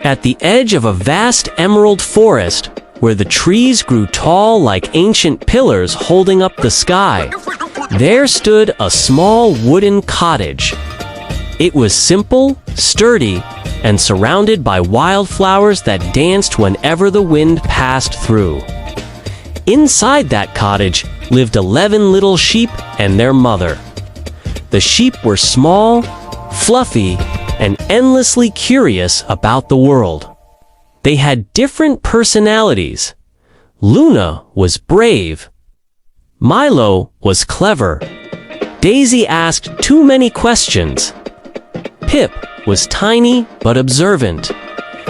At the edge of a vast emerald forest, where the trees grew tall like ancient pillars holding up the sky, there stood a small wooden cottage. It was simple, sturdy, and surrounded by wildflowers that danced whenever the wind passed through. Inside that cottage lived 11 little sheep and their mother. The sheep were small, fluffy, and endlessly curious about the world. They had different personalities. Luna was brave. Milo was clever. Daisy asked too many questions. Pip was tiny but observant.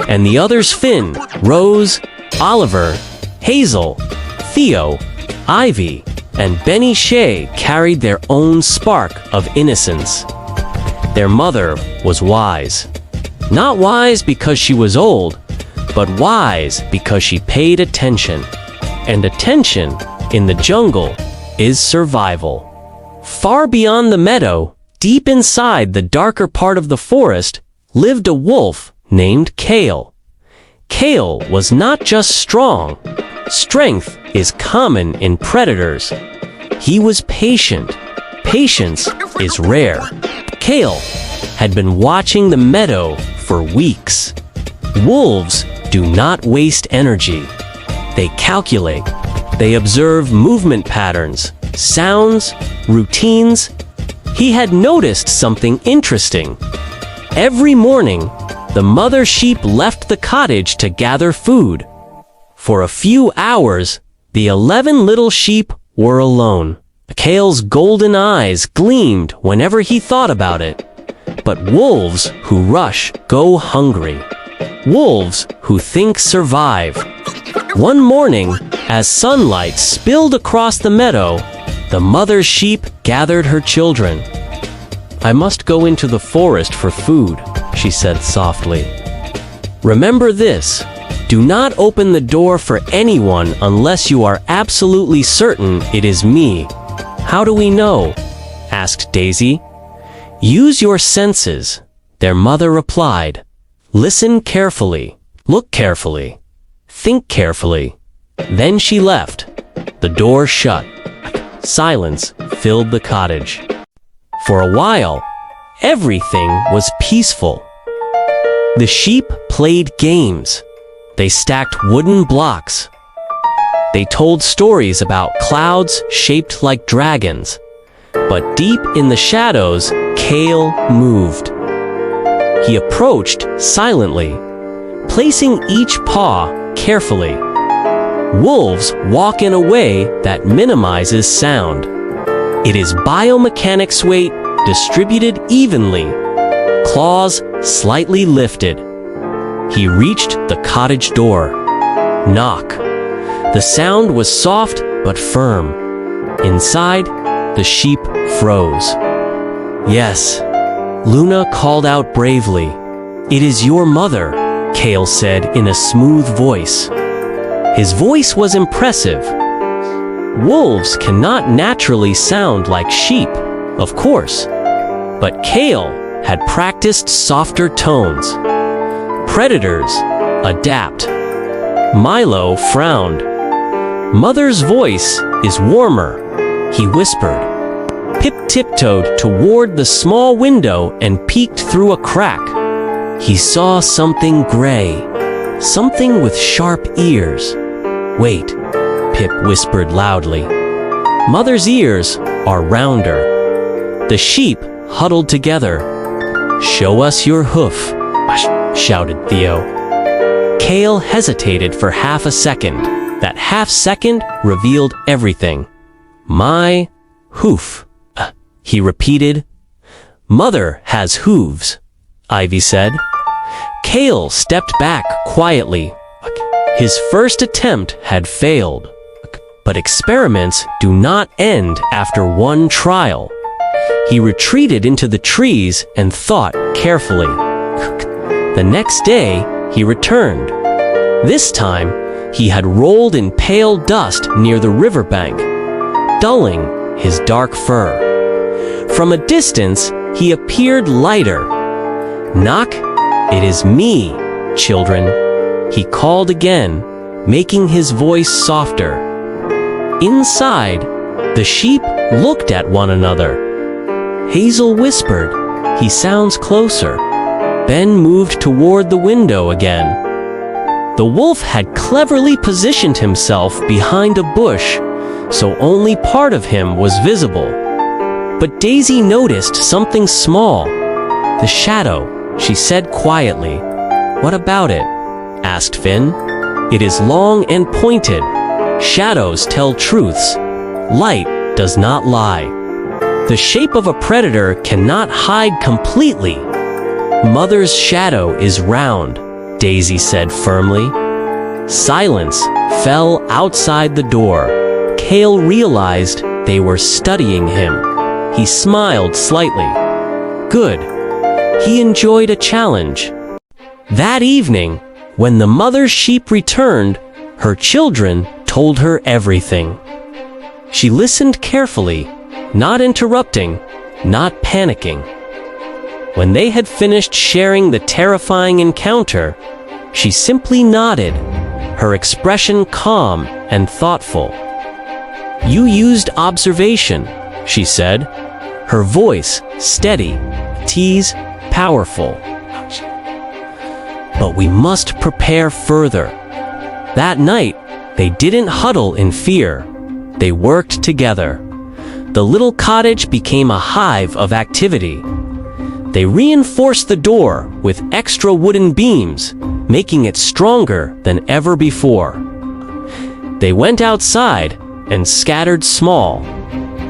And the others Finn, Rose, Oliver, Hazel, Theo, Ivy, and Benny Shea carried their own spark of innocence. Their mother was wise. Not wise because she was old, but wise because she paid attention. And attention, in the jungle, is survival. Far beyond the meadow, deep inside the darker part of the forest, lived a wolf named Kale. Kale was not just strong. Strength is common in predators. He was patient. Patience is rare. Kale had been watching the meadow for weeks. Wolves do not waste energy. They calculate. They observe movement patterns, sounds, routines. He had noticed something interesting. Every morning, the mother sheep left the cottage to gather food. For a few hours, the 11 little sheep were alone. Kale's golden eyes gleamed whenever he thought about it. But wolves who rush go hungry. Wolves who think survive. One morning, as sunlight spilled across the meadow, the mother sheep gathered her children. "I must go into the forest for food," she said softly. "Remember this, do not open the door for anyone unless you are absolutely certain it is me." "How do we know?" asked Daisy. "Use your senses," their mother replied. "Listen carefully, look carefully, think carefully." Then she left. The door shut. Silence filled the cottage. For a while, everything was peaceful. The sheep played games. They stacked wooden blocks. They told stories about clouds shaped like dragons. But deep in the shadows, Kale moved. He approached silently, placing each paw carefully. Wolves walk in a way that minimizes sound. It is biomechanics weight distributed evenly, claws slightly lifted. He reached the cottage door. Knock. The sound was soft but firm. Inside, the sheep froze. "Yes," Luna called out bravely. "It is your mother," Kale said in a smooth voice. His voice was impressive. Wolves cannot naturally sound like sheep, of course, but Kale had practiced softer tones. Predators adapt. Milo frowned. "Mother's voice is warmer," he whispered. Pip tiptoed toward the small window and peeked through a crack. He saw something gray, something with sharp ears. "Wait," Pip whispered loudly. "Mother's ears are rounder." The sheep huddled together. "Show us your hoof," shouted Theo. Kale hesitated for half a second. That half second revealed everything. "My hoof," he repeated. "Mother has hooves," Ivy said. Kale stepped back quietly. His first attempt had failed. But experiments do not end after one trial. He retreated into the trees and thought carefully. The next day, he returned. This time, he had rolled in pale dust near the riverbank, dulling his dark fur. From a distance, he appeared lighter. "Knock, it is me," children," he called again, making his voice softer. Inside, the sheep looked at one another. Hazel whispered, "He sounds closer." Ben moved toward the window again. The wolf had cleverly positioned himself behind a bush, so only part of him was visible. But Daisy noticed something small. "The shadow," she said quietly. "What about it?" asked Finn. "It is long and pointed. Shadows tell truths. Light does not lie. The shape of a predator cannot hide completely." "Mother's shadow is round," Daisy said firmly. Silence fell outside the door. Kale realized they were studying him. He smiled slightly. Good. He enjoyed a challenge. That evening, when the mother sheep returned, her children told her everything. She listened carefully, not interrupting, not panicking. When they had finished sharing the terrifying encounter, she simply nodded, her expression calm and thoughtful. "You used observation," she said, her voice steady, tease powerful. "But we must prepare further." That night, they didn't huddle in fear. They worked together. The little cottage became a hive of activity. They reinforced the door with extra wooden beams, making it stronger than ever before. They went outside and scattered small,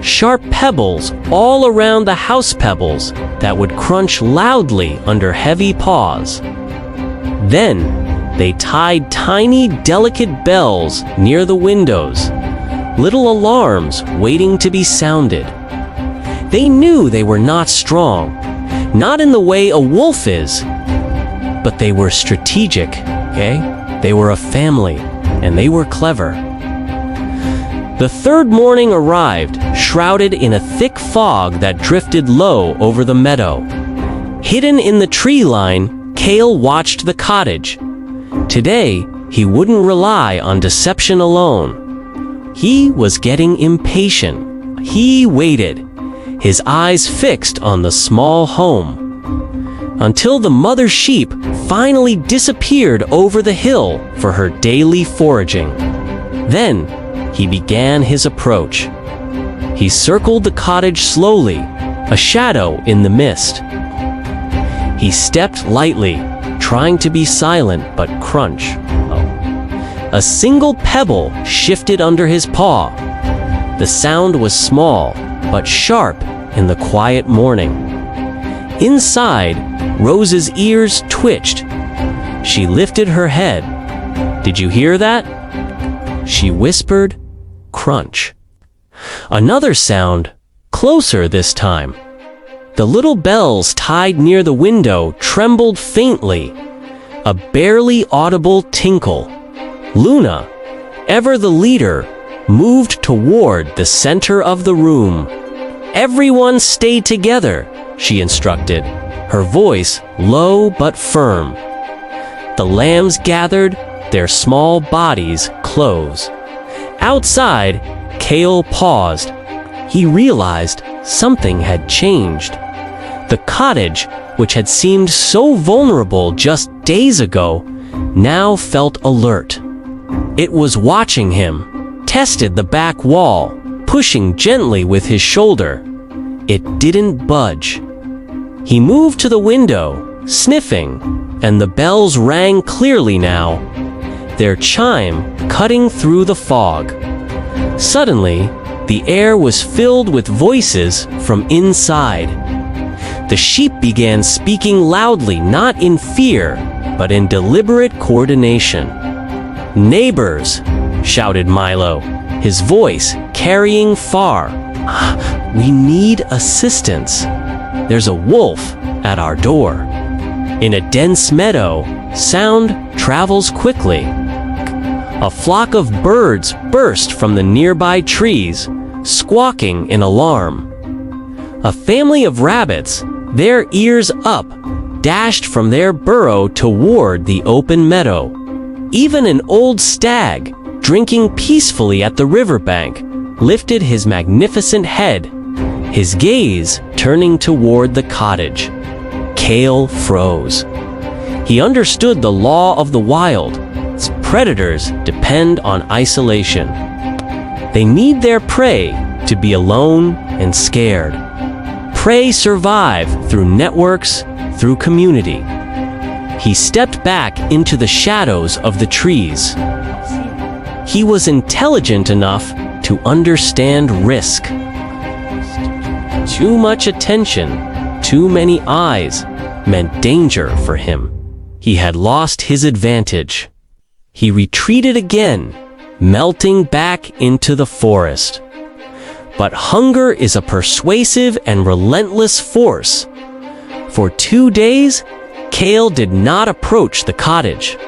sharp pebbles all around the house pebbles that would crunch loudly under heavy paws. Then, they tied tiny, delicate bells near the windows, little alarms waiting to be sounded. They knew they were not strong, not in the way a wolf is, but they were strategic, okay? They were a family, and they were clever. The third morning arrived, shrouded in a thick fog that drifted low over the meadow. Hidden in the tree line, Kale watched the cottage. Today, he wouldn't rely on deception alone. He was getting impatient. He waited, his eyes fixed on the small home, until the mother sheep finally disappeared over the hill for her daily foraging. Then, he began his approach. He circled the cottage slowly, a shadow in the mist. He stepped lightly, trying to be silent but crunch. A single pebble shifted under his paw. The sound was small, but sharp in the quiet morning. Inside, Rose's ears twitched. She lifted her head. "Did you hear that?" She whispered, "Crunch." Another sound, closer this time. The little bells tied near the window trembled faintly, a barely audible tinkle. Luna, ever the leader, moved toward the center of the room. "Everyone stay together," she instructed, her voice low but firm. The lambs gathered, their small bodies close. Outside, Kale paused. He realized something had changed. The cottage, which had seemed so vulnerable just days ago, now felt alert. It was watching him, tested the back wall, pushing gently with his shoulder. It didn't budge. He moved to the window, sniffing, and the bells rang clearly now, their chime cutting through the fog. Suddenly, the air was filled with voices from inside. The sheep began speaking loudly, not in fear, but in deliberate coordination. "Neighbors," shouted Milo, his voice carrying far. "We need assistance. There's a wolf at our door." In a dense meadow, sound travels quickly. A flock of birds burst from the nearby trees, squawking in alarm. A family of rabbits, their ears up, dashed from their burrow toward the open meadow. Even an old stag, drinking peacefully at the riverbank, lifted his magnificent head, his gaze turning toward the cottage. Kale froze. He understood the law of the wild. Predators depend on isolation. They need their prey to be alone and scared. Prey survive through networks, through community. He stepped back into the shadows of the trees. He was intelligent enough to understand risk. Too much attention, too many eyes, meant danger for him. He had lost his advantage. He retreated again, melting back into the forest. But hunger is a persuasive and relentless force. For 2 days, Kale did not approach the cottage.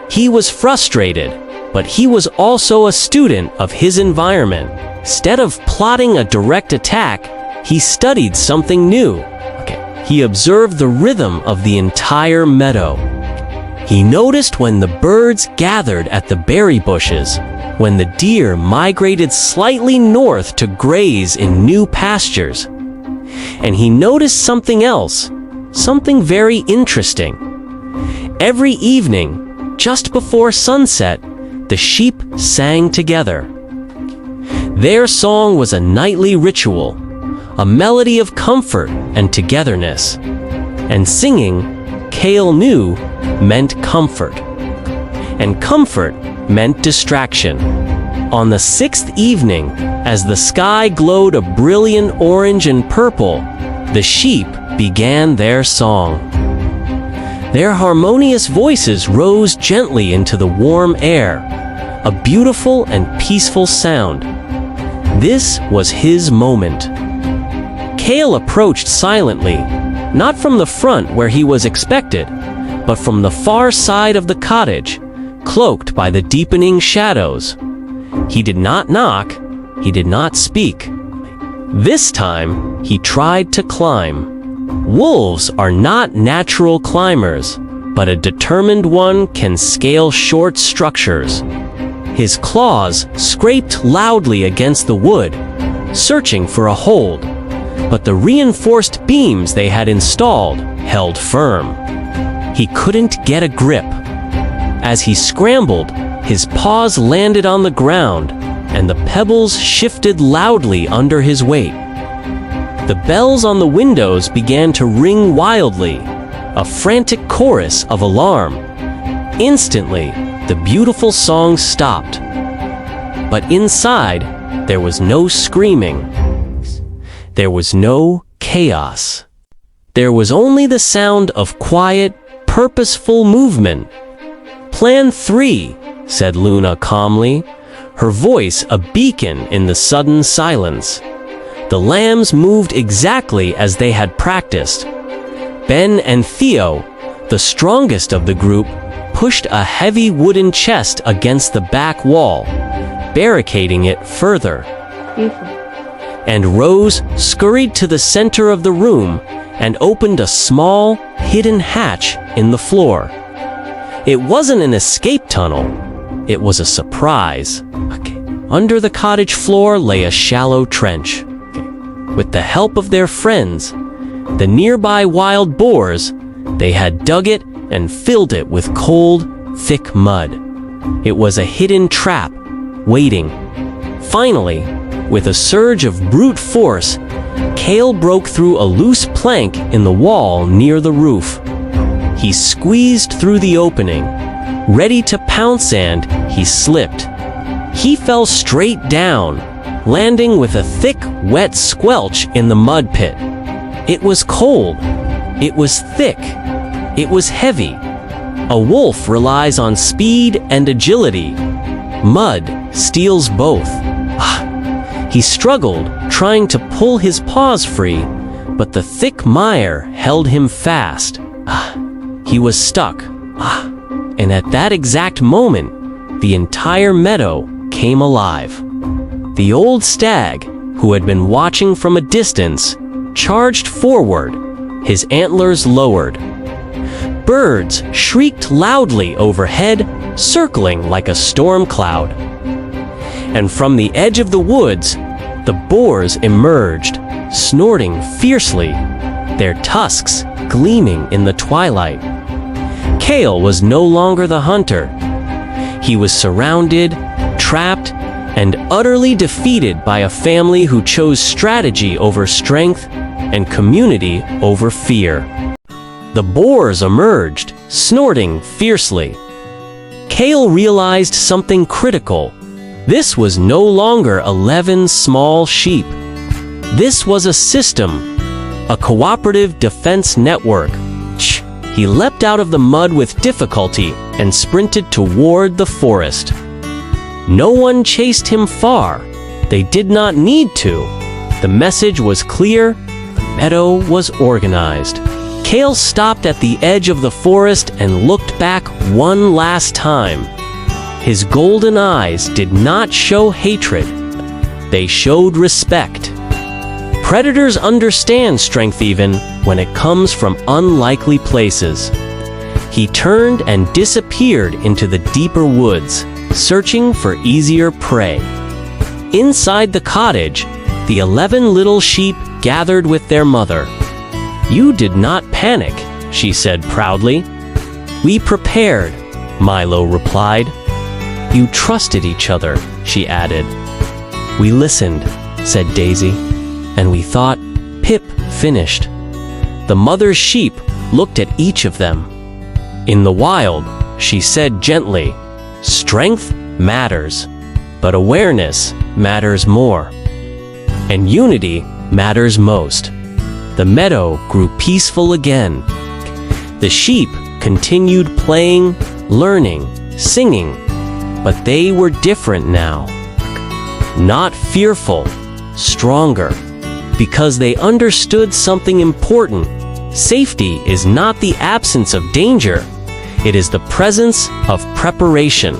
He was frustrated, but he was also a student of his environment. Instead of plotting a direct attack, he studied something new. He observed the rhythm of the entire meadow. He noticed when the birds gathered at the berry bushes, when the deer migrated slightly north to graze in new pastures. And he noticed something else, something very interesting. Every evening, just before sunset, the sheep sang together. Their song was a nightly ritual, a melody of comfort and togetherness. And singing, Kale knew, meant comfort. And comfort meant distraction. On the 6th evening, as the sky glowed a brilliant orange and purple, the sheep began their song. Their harmonious voices rose gently into the warm air, a beautiful and peaceful sound. This was his moment. Kale approached silently, not from the front where he was expected, but from the far side of the cottage, cloaked by the deepening shadows. He did not knock, he did not speak. This time, he tried to climb. Wolves are not natural climbers, but a determined one can scale short structures. His claws scraped loudly against the wood, searching for a hold, but the reinforced beams they had installed held firm. He couldn't get a grip. As he scrambled, his paws landed on the ground, and the pebbles shifted loudly under his weight. The bells on the windows began to ring wildly, a frantic chorus of alarm. Instantly, the beautiful song stopped. But inside, there was no screaming. There was no chaos. There was only the sound of quiet, purposeful movement. "Plan 3, said Luna calmly, her voice a beacon in the sudden silence. The lambs moved exactly as they had practiced. Ben and Theo, the strongest of the group, pushed a heavy wooden chest against the back wall, barricading it further. And Rose scurried to the center of the room and opened a small, hidden hatch in the floor. It wasn't an escape tunnel. It was a surprise. Under the cottage floor lay a shallow trench. With the help of their friends, the nearby wild boars, they had dug it and filled it with cold, thick mud. It was a hidden trap, waiting. Finally, with a surge of brute force, Kale broke through a loose plank in the wall near the roof. He squeezed through the opening. Ready to pounce, and he slipped. He fell straight down, landing with a thick, wet squelch in the mud pit. It was cold. It was thick. It was heavy. A wolf relies on speed and agility. Mud steals both. He struggled, trying to pull his paws free, but the thick mire held him fast. He was stuck. And at that exact moment, the entire meadow came alive. The old stag, who had been watching from a distance, charged forward, his antlers lowered. Birds shrieked loudly overhead, circling like a storm cloud. And from the edge of the woods, the boars emerged, snorting fiercely, their tusks gleaming in the twilight. Kale was no longer the hunter. He was surrounded, trapped, and utterly defeated by a family who chose strategy over strength and community over fear. The boars emerged, snorting fiercely. Kale realized something critical. This was no longer 11 small sheep. This was a system, a cooperative defense network. He leapt out of the mud with difficulty and sprinted toward the forest. No one chased him far. They did not need to. The message was clear. The meadow was organized. Kale stopped at the edge of the forest and looked back one last time. His golden eyes did not show hatred. They showed respect. Predators understand strength even when it comes from unlikely places. He turned and disappeared into the deeper woods, searching for easier prey. Inside the cottage, the 11 little sheep gathered with their mother. "You did not panic," she said proudly. "We prepared," Milo replied. "You trusted each other," she added. "We listened," said Daisy. "And we thought Pip finished." The mother's sheep looked at each of them. "In the wild," she said gently, "strength matters, but awareness matters more. And unity matters most." The meadow grew peaceful again. The sheep continued playing, learning, singing, but they were different now. Not fearful, stronger, because they understood something important. Safety is not the absence of danger. It is the presence of preparation.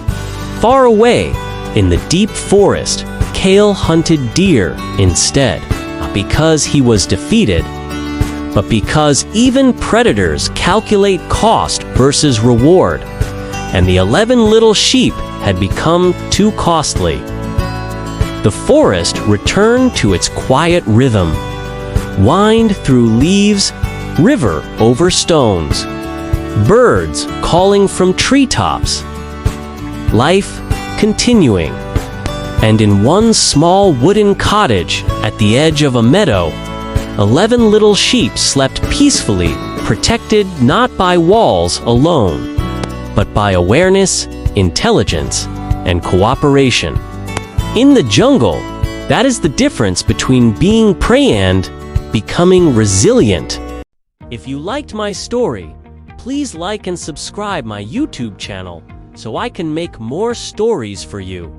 Far away, in the deep forest, Kale hunted deer instead, not because he was defeated, but because even predators calculate cost versus reward, and the 11 little sheep had become too costly. The forest returned to its quiet rhythm. Wind through leaves, river over stones, birds calling from treetops. Life continuing. And in one small wooden cottage at the edge of a meadow, 11 little sheep slept peacefully, protected not by walls alone, but by awareness, intelligence, and cooperation. In the jungle, that is the difference between being prey and becoming resilient. If you liked my story, please like and subscribe my YouTube channel so I can make more stories for you.